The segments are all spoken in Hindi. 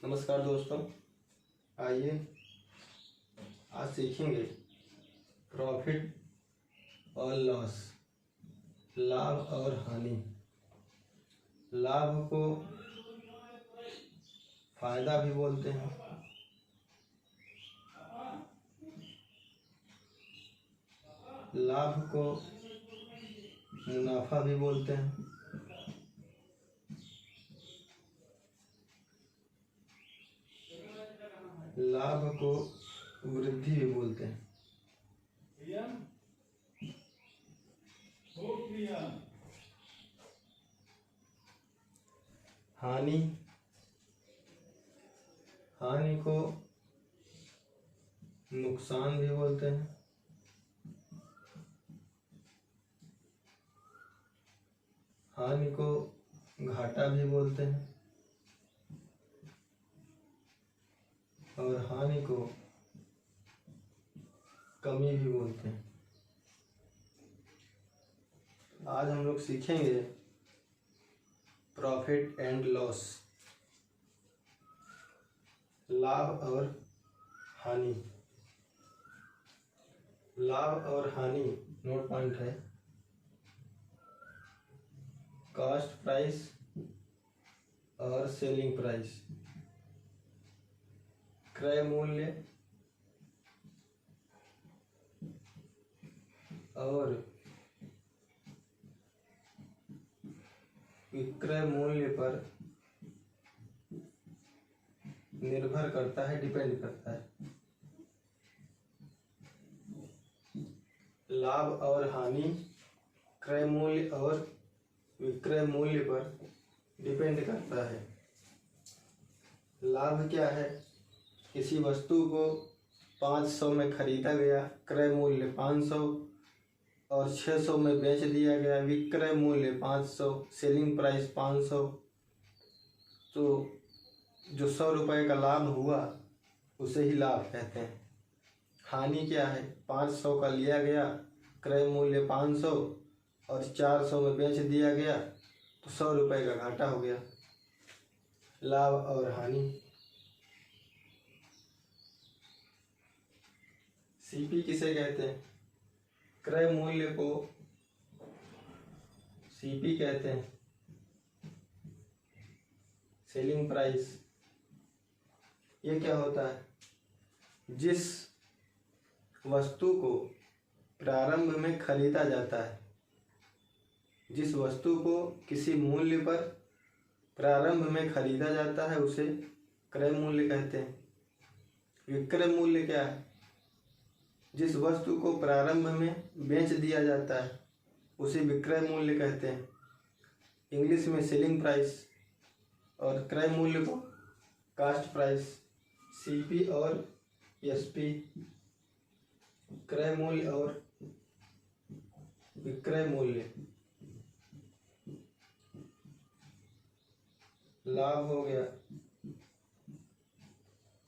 नमस्कार दोस्तों, आइए आज सीखेंगे प्रॉफिट और लॉस, लाभ और हानि। लाभ को फायदा भी बोलते हैं, लाभ को मुनाफा भी बोलते हैं, लाभ को वृद्धि भी बोलते हैं। हानि को नुकसान भी बोलते हैं, हानि को घाटा भी बोलते हैं और हानि को कमी भी बोलते हैं। आज हम लोग सीखेंगे प्रॉफिट एंड लॉस, लाभ और हानि। लाभ और हानि नोट पॉइंट है। कॉस्ट प्राइस और सेलिंग प्राइस, क्रय मूल्य और विक्रय मूल्य पर निर्भर करता है, डिपेंड करता है। लाभ और हानि क्रय मूल्य और विक्रय मूल्य पर डिपेंड करता है। लाभ क्या है? किसी वस्तु को 500 में खरीदा गया, क्रय मूल्य 500 और 600 में बेच दिया गया, विक्रय मूल्य 500, सेलिंग प्राइस 500। तो जो 100 रुपये का लाभ हुआ उसे ही लाभ कहते हैं। हानि क्या है? 500 का लिया गया, क्रय मूल्य 500 और 400 में बेच दिया गया तो 100 रुपये का घाटा हो गया। लाभ और हानि। सीपी किसे कहते हैं? क्रय मूल्य को सीपी कहते हैं। सेलिंग प्राइस ये क्या होता है? जिस वस्तु को प्रारंभ में खरीदा जाता है, जिस वस्तु को किसी मूल्य पर प्रारंभ में खरीदा जाता है उसे क्रय मूल्य कहते हैं। विक्रय मूल्य क्या है? जिस वस्तु को प्रारंभ में बेच दिया जाता है उसे विक्रय मूल्य कहते हैं, इंग्लिश में सेलिंग प्राइस। और क्रय मूल्य को कास्ट प्राइस। सीपी और एसपी, क्रय मूल्य और विक्रय मूल्य। लाभ हो गया।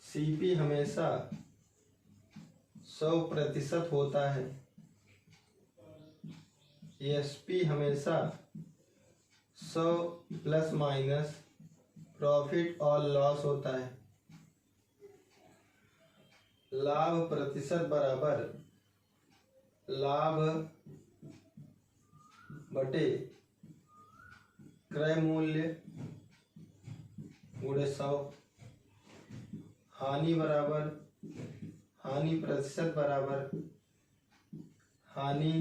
सीपी हमेशा 100% होता है, एसपी हमेशा 100 प्लस माइनस प्रॉफिट और लॉस होता है। लाभ प्रतिशत बराबर लाभ बटे क्रय मूल्य गुणे 100। हानि बराबर हानि प्रतिशत बराबर हानि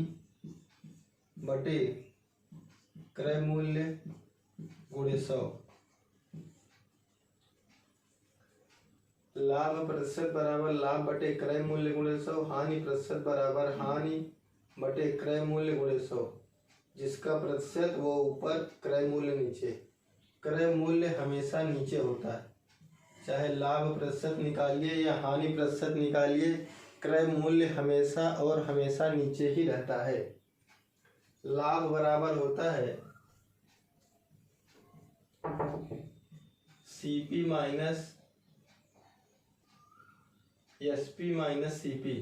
बटे क्रय मूल्य गुणे 100। लाभ प्रतिशत बराबर लाभ बटे क्रय मूल्य गुणे 100। हानि प्रतिशत बराबर हानि बटे क्रय मूल्य गुणे 100। जिसका प्रतिशत वो ऊपर, क्रय मूल्य नीचे। क्रय मूल्य हमेशा नीचे होता है, चाहे लाभ प्रतिशत निकालिए या हानि प्रतिशत निकालिए, क्रय मूल्य हमेशा और हमेशा नीचे ही रहता है। लाभ बराबर होता है CP minus SP minus CP.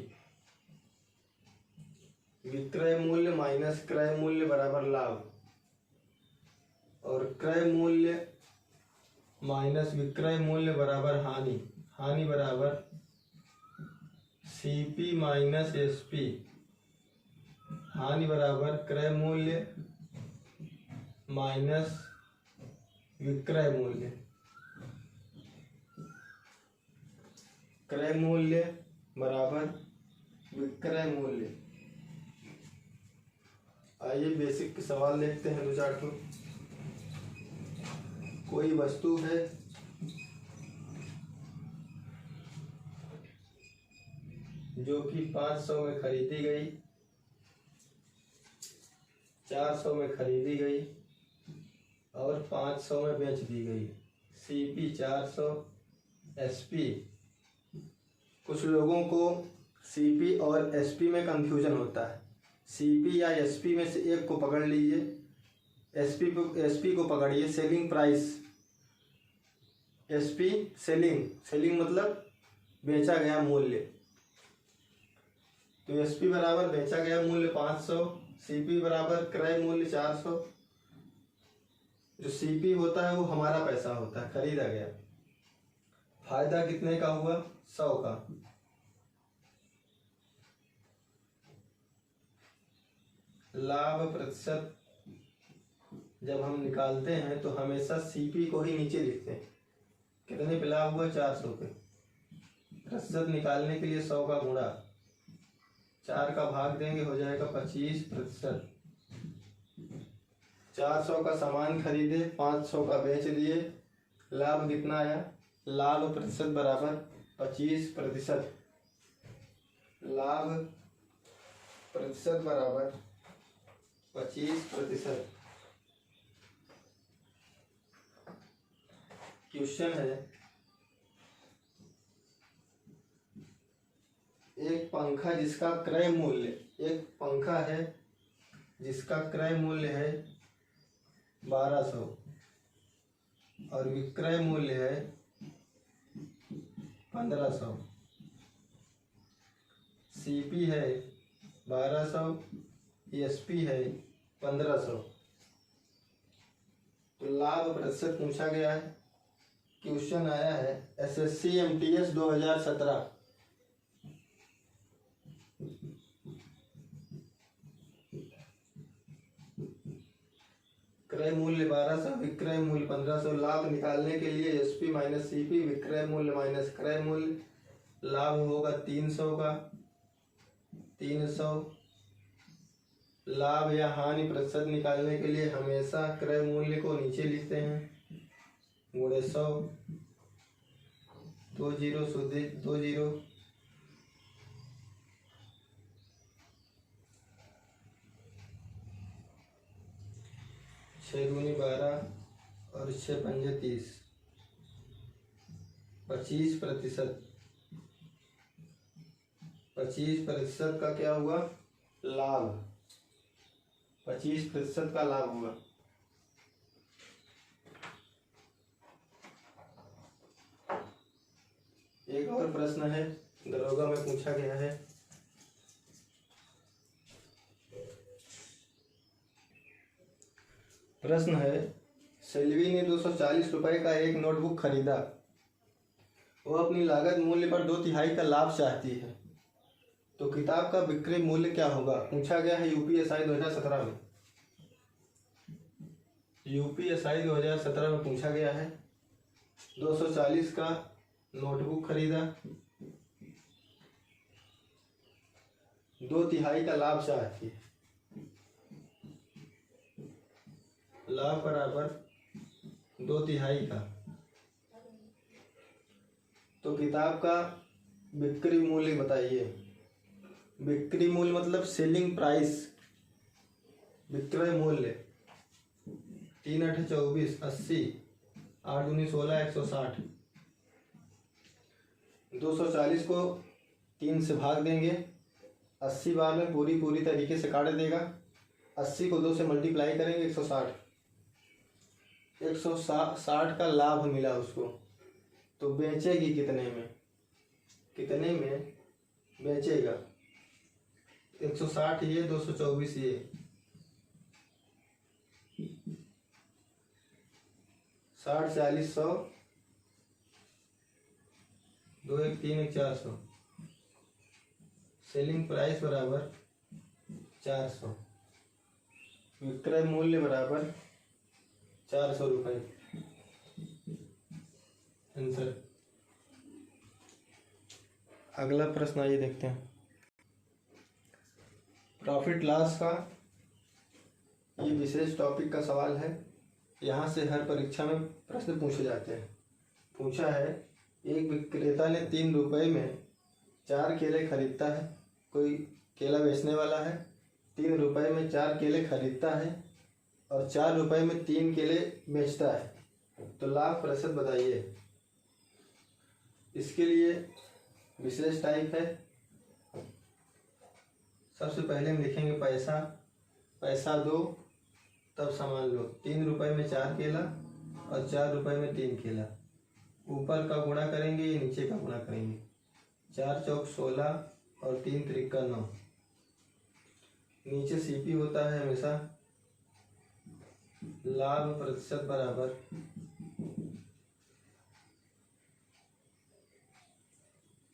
विक्रय मूल्य माइनस क्रय मूल्य बराबर लाभ, और क्रय मूल्य माइनस विक्रय मूल्य बराबर हानि, हानि बराबर सीपी माइनस एसपी, हानि बराबर क्रय मूल्य माइनस विक्रय मूल्य, क्रय मूल्य बराबर विक्रय मूल्य। आइए बेसिक सवाल देखते हैं, दो चार ठो। कोई वस्तु है जो कि 500 में खरीदी गई, 400 में खरीदी गई और 500 में बेच दी गई। CP 400, SP. कुछ लोगों को सीपी और एसपी में कंफ्यूजन होता है। सीपी या एसपी में से एक को पकड़ लीजिए। एसपी को पकड़िए, सेलिंग प्राइस। एसपी सेलिंग मतलब बेचा गया मूल्य। तो एसपी बराबर बेचा गया मूल्य 500, सीपी बराबर क्रय मूल्य 400। जो सीपी होता है वो हमारा पैसा होता है, खरीदा गया। फायदा कितने का हुआ? 100 का। लाभ प्रतिशत जब हम निकालते हैं तो हमेशा सीपी को ही नीचे लिखते हैं। कितने पे लाभ हुआ? 400 पे। प्रतिशत निकालने के लिए 100 का गुणा 4 का भाग देंगे, हो जाएगा 25%। 400 का सामान खरीदे, 500 का बेच दिए, लाभ कितना आया? लाभ प्रतिशत बराबर 25%। लाभ प्रतिशत बराबर 25%। क्वेश्चन है, एक पंखा जिसका क्रय मूल्य, एक पंखा है जिसका क्रय मूल्य है 1200 और विक्रय मूल्य है 1500। सीपी है 1200, एसपी है 1500। तो लाभ प्रतिशत पूछा गया है। क्वेश्चन आया है एसएससी एमटीएस 2017। क्रय मूल्य 1200, विक्रय मूल्य 1500। लाभ निकालने के लिए एसपी माइनस सीपी, विक्रय मूल्य माइनस क्रय मूल्य। लाभ होगा 300 का, 300। लाभ या हानि प्रतिशत निकालने के लिए हमेशा क्रय मूल्य को नीचे लिखते हैं, गुणे 100। 2 जीरो शुद्ध 2 जीरो। छः दूनी 12 और 6 पंजे 30। 25%। 25% का क्या हुआ? लाभ। 25% का लाभ हुआ। एक और प्रश्न है, दरोगा में पूछा गया है। प्रश्न है, सेल्वी ने 240 रुपए का एक नोटबुक खरीदा। वो अपनी लागत मूल्य पर 2/3 का लाभ चाहती है, तो किताब का बिक्री मूल्य क्या होगा? पूछा गया है यूपीएसआई 2017 में। यूपीएसआई 2017 में पूछा गया है। 240 का नोटबुक खरीदा, 2/3 का लाभ चाहती है। लाभ बराबर 2/3 का। तो किताब का बिक्री मूल्य बताइए। बिक्री मूल्य मतलब सेलिंग प्राइस, विक्रय मूल्य। 3 8 24, 80, 8 दूनी 16, 160। 240 को 3 से भाग देंगे, 80 बार में पूरी तरीके से काट देगा। 80 को 2 से मल्टीप्लाई करेंगे, 160। 160 का लाभ मिला उसको। तो बेचेगी कितने में? कितने में बेचेगा? 160 ये, 224 ये, 60 40 100 2 1 3 1 400। सेलिंग प्राइस बराबर 400। विक्रय मूल्य बराबर 400 रुपये। आंसर। अगला प्रश्न आइए देखते हैं। प्रॉफिट लॉस का ये विशेष टॉपिक का सवाल है। यहाँ से हर परीक्षा में प्रश्न पूछे जाते हैं। पूछा है, एक विक्रेता ने 3 रुपये में 4 केले खरीदता है। कोई केला बेचने वाला है, 3 रुपये में 4 केले खरीदता है और 4 रुपये में 3 केले बेचता है, तो लाभ प्रतिशत बताइए। इसके लिए विशेष टाइप है। सबसे पहले हम लिखेंगे पैसा। पैसा दो तब सामान लो। 3 रुपये में 4 केला और 4 रुपये में 3 केला। ऊपर का गुणा करेंगे या नीचे का गुणा करेंगे। 4 चौक 16 और 3 त्रिका 9। नीचे सीपी होता है हमेशा। लाभ प्रतिशत बराबर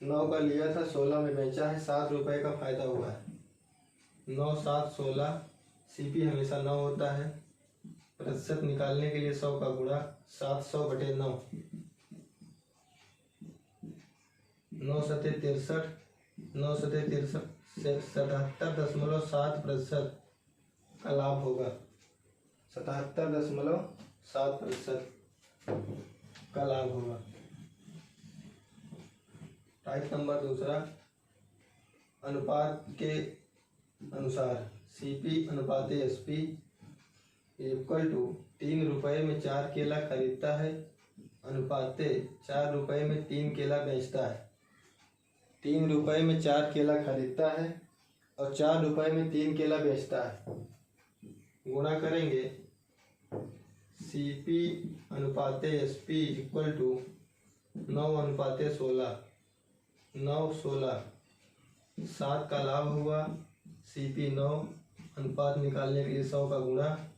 9 का लिया था, 16 में बेचा है, 7 रुपये का फायदा हुआ है। 9 7 16। सीपी हमेशा 9 होता है। प्रतिशत निकालने के लिए 100 का गुणा 700/9। 9 सत्ते 63। 9 सत्ते 63 से 77.7% का लाभ होगा। 77.7% का लाभ होगा। टाइप नंबर दूसरा, अनुपात के अनुसार सीपी अनुपात एसपी इक्वल टू 3 रुपये में 4 केला खरीदता है अनुपात 4 रुपये में 3 केला बेचता है। 3 रुपये में 4 केला खरीदता है और 4 रुपये में 3 केला बेचता है। गुणा करेंगे सीपी अनुपात एसपी इक्वल टू 9 अनुपात 16। 9 16 7 का लाभ हुआ। सीपी 9 अनुपात निकालने के लिए 100 का गुणा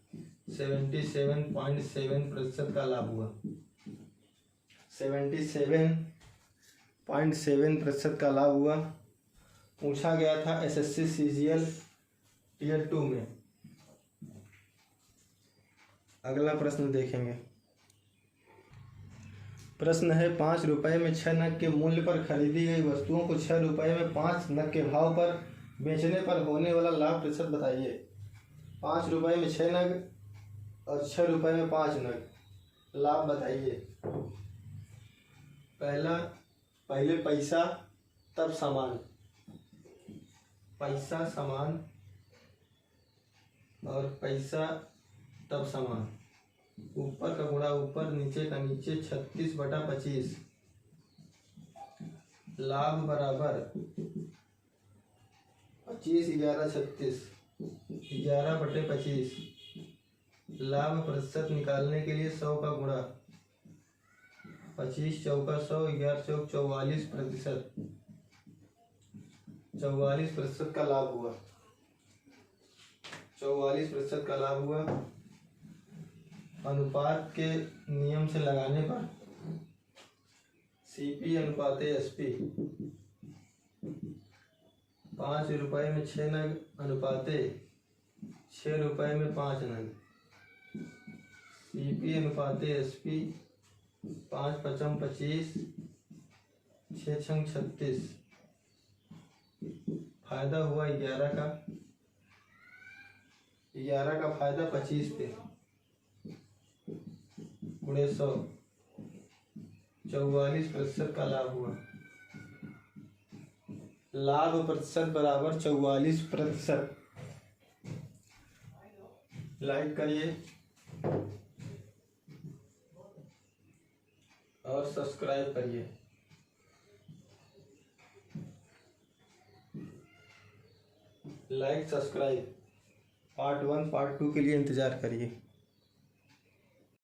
77.7% का लाभ हुआ। 77.7% का लाभ हुआ। पूछा गया था एसएससी सीजीएल टियर 2 में। अगला प्रश्न देखेंगे। प्रश्न है, 5 रुपये में 6 नग के मूल्य पर खरीदी गई वस्तुओं को 6 रुपये में 5 नग के भाव पर बेचने पर होने वाला लाभ प्रतिशत बताइए। 5 रुपये में 6 नग और 6 रुपये में 5 नग, लाभ बताइए। पहले पैसा तब सामान। पैसा सामान और पैसा तब सामान। ऊपर का गुणा ऊपर, नीचे का नीचे। 36/25। लाभ बराबर 25 11 36। 11/25। लाभ प्रतिशत निकालने के लिए 100 का गुणा 25 चौका 100, 11 चौक 44%। 44% का लाभ हुआ। 44% का लाभ हुआ। अनुपात के नियम से लगाने पर सीपी अनुपात एसपी 5 रुपये में 6 नग अनुपात 6 रुपये में 5 नग। सीपी अनुपात एसपी 5 5 25 6 6 36। फायदा हुआ 11 का। 11 का फायदा 25 पे गुणे 100। 44% का लाभ हुआ। लाभ प्रतिशत बराबर 44%। लाइक करिए और सब्सक्राइब करिए। Like subscribe. पार्ट 1 पार्ट 2 के लिए इंतजार करिए।